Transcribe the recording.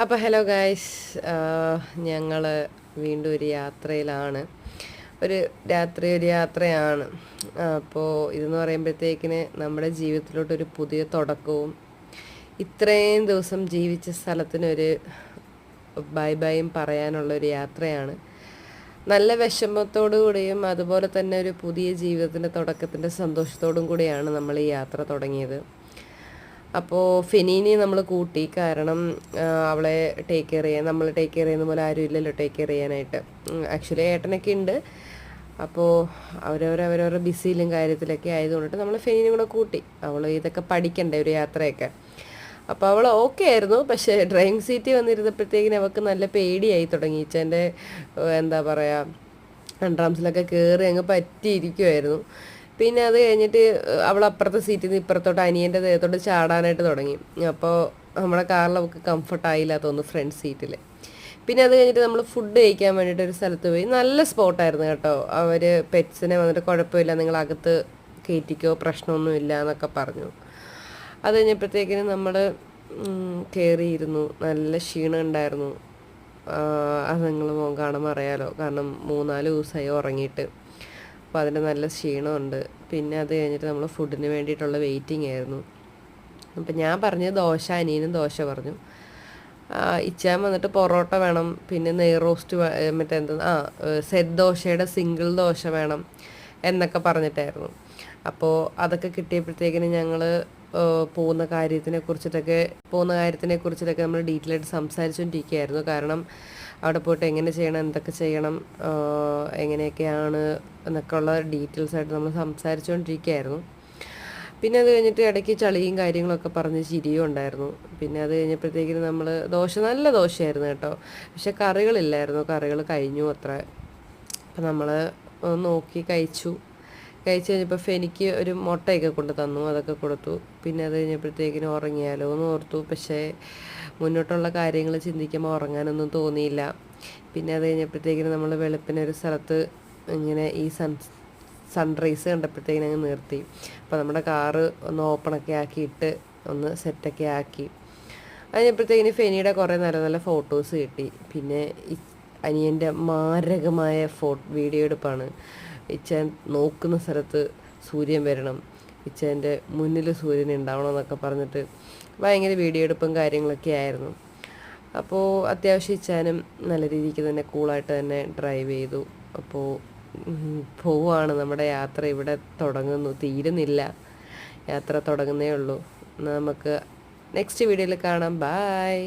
അപ്പോൾ hello guys, ഞങ്ങൾ വീണ്ടും ഒരു യാത്രയിലാണ്. ഒരു യാത്രയാണ്. അപ്പോൾ ഇതെന്ന് പറയുമ്പോഴത്തേക്കിന് നമ്മുടെ ജീവിതത്തിലോട്ടൊരു പുതിയ തുടക്കവും ഇത്രയും ദിവസം ജീവിച്ച സ്ഥലത്തിനൊരു ബൈ ബൈയും പറയാനുള്ളൊരു യാത്രയാണ്. നല്ല വിഷമത്തോടു കൂടിയും അതുപോലെ തന്നെ ഒരു പുതിയ ജീവിതത്തിൻ്റെ തുടക്കത്തിൻ്റെ സന്തോഷത്തോടും കൂടിയാണ് നമ്മൾ ഈ യാത്ര തുടങ്ങിയത്. അപ്പോൾ ഫെനീനെ നമ്മൾ കൂട്ടി, കാരണം അവളെ ടേക്ക് കെയർ ചെയ്യാൻ നമ്മൾ ടേക്ക് കെയർ ചെയ്യുന്ന പോലെ ആരും ഇല്ലല്ലോ ടേക്ക് കെയർ ചെയ്യാനായിട്ട്. ആക്ച്വലി ഏട്ടനൊക്കെ ഉണ്ട്. അപ്പോൾ അവരവരുടെ ബിസിയിലും കാര്യത്തിലൊക്കെ ആയതുകൊണ്ടിട്ട് നമ്മൾ ഫെനീനെ കൂടെ കൂട്ടി. അവൾ ഇതൊക്കെ പഠിക്കണ്ടേ ഒരു യാത്രയൊക്കെ. അപ്പോൾ അവൾ ഓക്കെ ആയിരുന്നു. പക്ഷേ ഡ്രൈവിംഗ് സീറ്റിൽ വന്നിരുന്നപ്പോഴത്തേക്കിന് അവൾക്ക് നല്ല പേടിയായി തുടങ്ങി. ഇച്ചൻ്റെ എന്താ പറയുക, അൺട്രാംസിലൊക്കെ കയറി അങ്ങ് പറ്റിയിരിക്കുമായിരുന്നു. പിന്നെ അത് കഴിഞ്ഞിട്ട് അവൾ അപ്പുറത്തെ സീറ്റിൽ നിന്ന് ഇപ്പുറത്തോട്ട് അനിയൻ്റെ ദേഹത്തോട്ട് ചാടാനായിട്ട് തുടങ്ങി. അപ്പോൾ നമ്മുടെ കാറിൽ അവൾക്ക് കംഫർട്ടായില്ല തോന്നുന്നു ഫ്രണ്ട് സീറ്റിൽ. പിന്നെ അത് കഴിഞ്ഞിട്ട് നമ്മൾ ഫുഡ് കഴിക്കാൻ വേണ്ടിയിട്ട് ഒരു സ്ഥലത്ത് പോയി. നല്ല സ്പോട്ടായിരുന്നു കേട്ടോ. അവർ പെറ്റ്സിനെ വന്നിട്ട് കുഴപ്പമില്ല, നിങ്ങൾ അകത്ത് കയറ്റിക്കോ, പ്രശ്നമൊന്നുമില്ല എന്നൊക്കെ പറഞ്ഞു. അത് കഴിഞ്ഞപ്പോഴത്തേക്കിനും നമ്മൾ കയറിയിരുന്നു. നല്ല ക്ഷീണം ഉണ്ടായിരുന്നു. അത് നിങ്ങൾ കാണുമ്പോൾ അറിയാലോ, കാരണം 3-4 ദിവസമായി ഉറങ്ങിയിട്ട്. അപ്പോൾ അതിൻ്റെ നല്ല ക്ഷീണമുണ്ട്. പിന്നെ അത് കഴിഞ്ഞിട്ട് നമ്മൾ ഫുഡിന് വേണ്ടിയിട്ടുള്ള വെയിറ്റിംഗ് ആയിരുന്നു. അപ്പം ഞാൻ പറഞ്ഞത് ദോശ, അനിയനും ദോശ പറഞ്ഞു. ഇച്ചാൻ വന്നിട്ട് പൊറോട്ട വേണം, പിന്നെ നെയ് റോസ്റ്റ്, മറ്റേ സെറ്റ് ദോശയുടെ സിംഗിൾ ദോശ വേണം എന്നൊക്കെ പറഞ്ഞിട്ടായിരുന്നു. അപ്പോൾ അതൊക്കെ കിട്ടിയപ്പോഴത്തേക്കിന് ഞങ്ങൾ പോകുന്ന കാര്യത്തിനെ കുറിച്ചിട്ടൊക്കെ നമ്മൾ ഡീറ്റെയിൽ ആയിട്ട് സംസാരിച്ചുകൊണ്ടിരിക്കുകയായിരുന്നു. കാരണം അവിടെ പോയിട്ട് എങ്ങനെ ചെയ്യണം, എന്തൊക്കെ ചെയ്യണം, എങ്ങനെയൊക്കെയാണ് എന്നൊക്കെ ഉള്ള ഡീറ്റെയിൽസ് ആയിട്ട് നമ്മൾ സംസാരിച്ചുകൊണ്ടിരിക്കുകയായിരുന്നു. പിന്നെ അത് കഴിഞ്ഞിട്ട് ഇടയ്ക്ക് ചളിയും കാര്യങ്ങളൊക്കെ പറഞ്ഞ് ചിരിയും ഉണ്ടായിരുന്നു. പിന്നെ അത് കഴിഞ്ഞപ്പോഴത്തേക്കിനും നമ്മൾ നല്ല ദോശയായിരുന്നു കേട്ടോ. പക്ഷെ കറികളില്ലായിരുന്നു, കറികൾ കഴിഞ്ഞു അത്ര. അപ്പം നമ്മൾ നോക്കി കഴിച്ചു കഴിഞ്ഞപ്പോൾ ഫെനിക്ക് ഒരു മുട്ടയൊക്കെ കൊണ്ട് തന്നു, അതൊക്കെ കൊടുത്തു. പിന്നെ അത് കഴിഞ്ഞപ്പോഴത്തേക്കിനും ഉറങ്ങിയാലോ എന്ന് ഓർത്തു. പക്ഷേ മുന്നോട്ടുള്ള കാര്യങ്ങൾ ചിന്തിക്കുമ്പോൾ ഉറങ്ങാനൊന്നും തോന്നിയില്ല. പിന്നെ അത് കഴിഞ്ഞപ്പോഴത്തേക്കിനും നമ്മൾ വെളുപ്പിനെ ഒരു സ്ഥലത്ത് ഇങ്ങനെ ഈ സൺറൈസ് കണ്ടപ്പോഴത്തേക്കിനും അങ്ങ് നിർത്തി. അപ്പോൾ നമ്മുടെ കാറ് ഒന്ന് ഓപ്പണൊക്കെ ആക്കിയിട്ട് ഒന്ന് സെറ്റൊക്കെ ആക്കി. അതിനപ്പോഴത്തേക്കിന് ഫെനിയുടെ കുറേ നല്ല നല്ല ഫോട്ടോസ് കിട്ടി. പിന്നെ അനിയൻ്റെ മാരകമായ വീഡിയോ എടുപ്പാണ്. ഇച്ചാൻ നോക്കുന്ന സ്ഥലത്ത് സൂര്യൻ വരണം, ഇച്ചാൻ്റെ മുന്നിൽ സൂര്യൻ ഉണ്ടാവണം എന്നൊക്കെ പറഞ്ഞിട്ട് ഭയങ്കര വീഡിയോ എടുപ്പും കാര്യങ്ങളൊക്കെ ആയിരുന്നു. അപ്പോൾ അത്യാവശ്യം ഇച്ചാനും നല്ല രീതിക്ക് തന്നെ കൂളായിട്ട് തന്നെ ഡ്രൈവ് ചെയ്തു. അപ്പോൾ പോവുകയാണ് നമ്മുടെ യാത്ര. ഇവിടെ തുടങ്ങുന്നു, തീരുന്നില്ല, യാത്ര തുടങ്ങുന്നേ ഉള്ളൂ. നമുക്ക് നെക്സ്റ്റ് വീഡിയോയിൽ കാണാം. ബൈ.